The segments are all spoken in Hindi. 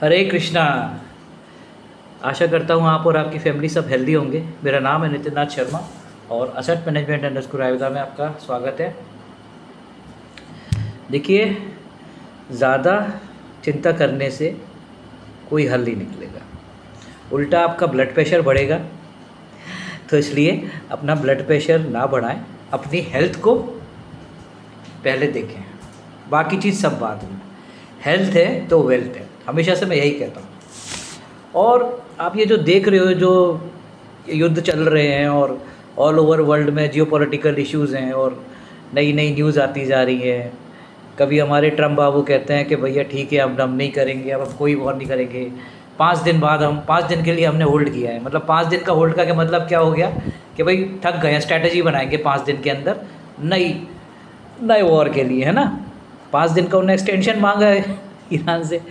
हरे कृष्णा। आशा करता हूँ आप और आपकी फैमिली सब हेल्दी होंगे। मेरा नाम है नितिन नाथ शर्मा और असेट मैनेजमेंट अंडरस्कोर आयुर्वेदा में आपका स्वागत है। देखिए, ज़्यादा चिंता करने से कोई हल नहीं निकलेगा, उल्टा आपका ब्लड प्रेशर बढ़ेगा। तो इसलिए अपना ब्लड प्रेशर ना बढ़ाएं, अपनी हेल्थ को पहले देखें, बाकी चीज़ सब बाद में। हेल्थ है तो वेल्थ है, हमेशा से मैं यही कहता हूँ। और आप ये जो देख रहे हो, जो युद्ध चल रहे हैं और ऑल ओवर वर्ल्ड में जियोपॉलिटिकल इश्यूज़ हैं और नई नई न्यूज़ आती जा रही है। कभी हमारे ट्रम्प बाबू कहते हैं कि भैया ठीक है, अब हम नहीं करेंगे, अब हम कोई वॉर नहीं करेंगे। 5 दिन बाद हम 5 दिन के लिए हमने होल्ड किया है। मतलब 5 दिन का होल्ड का क्या मतलब क्या हो गया कि भाई थक गए, स्ट्रैटेजी बनाएंगे 5 दिन के अंदर नए वॉर के लिए, है ना। 5 दिन का उन्होंने एक्सटेंशन मांगा है ईरान से।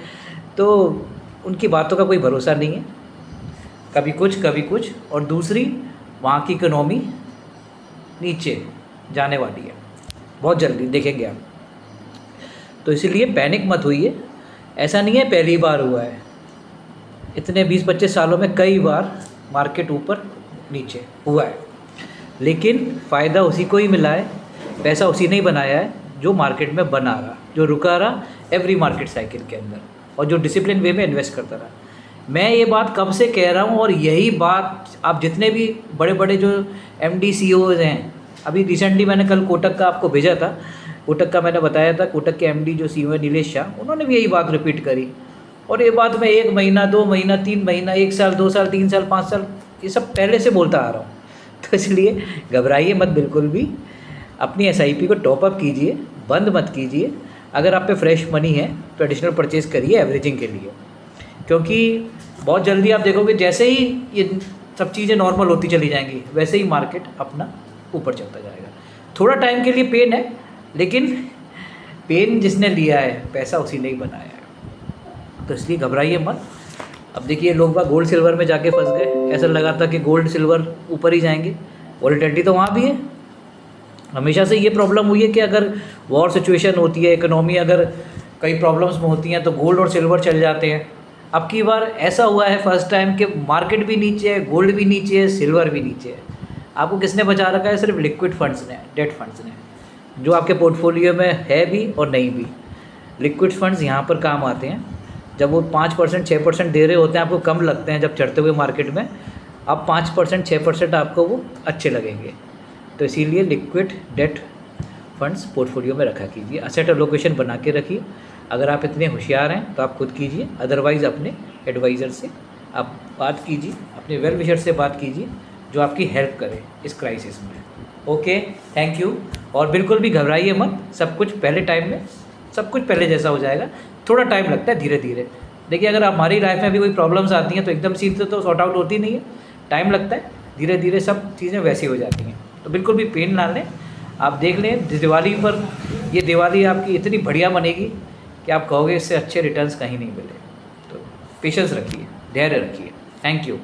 तो उनकी बातों का कोई भरोसा नहीं है, कभी कुछ। और दूसरी, वहाँ की इकोनॉमी नीचे जाने वाली है बहुत जल्दी, देखेंगे आप। तो इसीलिए पैनिक मत होइए। ऐसा नहीं है पहली बार हुआ है, इतने 20-25 सालों में कई बार मार्केट ऊपर नीचे हुआ है, लेकिन फ़ायदा उसी को ही मिला है, पैसा उसी ने ही बनाया है जो मार्केट में बना रहा, जो रुका रहा एवरी मार्केट साइकिल के अंदर, और जो डिसिप्लिन वे में इन्वेस्ट करता रहा। मैं ये बात कब से कह रहा हूँ, और यही बात आप जितने भी बड़े बड़े जो MD CEOs हैं, अभी रिसेंटली मैंने कल कोटक का आपको भेजा था, कोटक का मैंने बताया था, कोटक के MD जो CEO है नीलेश शाह, उन्होंने भी यही बात रिपीट करी। और ये बात मैं 1 महीना 2 महीना 3 महीना 1 साल 2 साल 3 साल 5 साल ये सब पहले से बोलता आ रहा हूँ। तो इसलिए घबराइए मत बिल्कुल भी, अपनी SIP को टॉपअप कीजिए, बंद मत कीजिए। अगर आप पे फ्रेश मनी है तो एडिशनल परचेज करिए एवरेजिंग के लिए, क्योंकि बहुत जल्दी आप देखोगे जैसे ही ये सब चीज़ें नॉर्मल होती चली जाएंगी, वैसे ही मार्केट अपना ऊपर चलता जाएगा। थोड़ा टाइम के लिए पेन है, लेकिन पेन जिसने लिया है पैसा उसी ने ही बनाया है, तो इसलिए घबराइए मत। अब देखिए, लोग बाग गोल्ड सिल्वर में जाके फंस गए। ऐसा लगा था कि गोल्ड सिल्वर ऊपर ही जाएंगे, वॉलेटिलिटी तो वहाँ भी है। हमेशा से ये प्रॉब्लम हुई है कि अगर वॉर सिचुएशन होती है, इकोनॉमी अगर कई प्रॉब्लम्स में होती हैं, तो गोल्ड और सिल्वर चल जाते हैं। अब की बार ऐसा हुआ है फर्स्ट टाइम कि मार्केट भी नीचे है, गोल्ड भी नीचे है, सिल्वर भी नीचे है। आपको किसने बचा रखा है? सिर्फ लिक्विड फंड्स ने, डेट फंड्स ने, जो आपके पोर्टफोलियो में है भी और नहीं भी। लिक्विड फंड्स यहाँ पर काम आते हैं। जब वो 5% 6% दे रहे होते हैं, आपको कम लगते हैं जब चढ़ते हुए मार्केट में, अब 5% 6% आपको वो अच्छे लगेंगे। तो इसीलिए लिक्विड डेट फंड्स पोर्टफोलियो में रखा कीजिए, असेट एलोकेशन बना के रखिए। अगर आप इतने होशियार हैं तो आप खुद कीजिए, अदरवाइज़ अपने एडवाइज़र से आप बात कीजिए, अपने वेल विशर से बात कीजिए, जो आपकी हेल्प करे इस क्राइसिस में। Okay, thank you. और बिल्कुल भी घबराइए मत, सब कुछ पहले टाइम में सब कुछ पहले जैसा हो जाएगा। थोड़ा टाइम लगता है, धीरे धीरे। देखिए, अगर हमारी लाइफ में भी कोई प्रॉब्लम्स आती हैं तो एकदम सीधे तो सॉर्ट आउट होती नहीं है, टाइम लगता है। धीरे धीरे सब चीज़ें वैसी हो जाती हैं, तो बिल्कुल भी पेन ना लें। आप देख लें दिवाली पर, ये दिवाली आपकी इतनी बढ़िया बनेगी कि आप कहोगे इससे अच्छे रिटर्न्स कहीं नहीं मिले। तो पेशेंस रखिए, धैर्य रखिए। Thank you.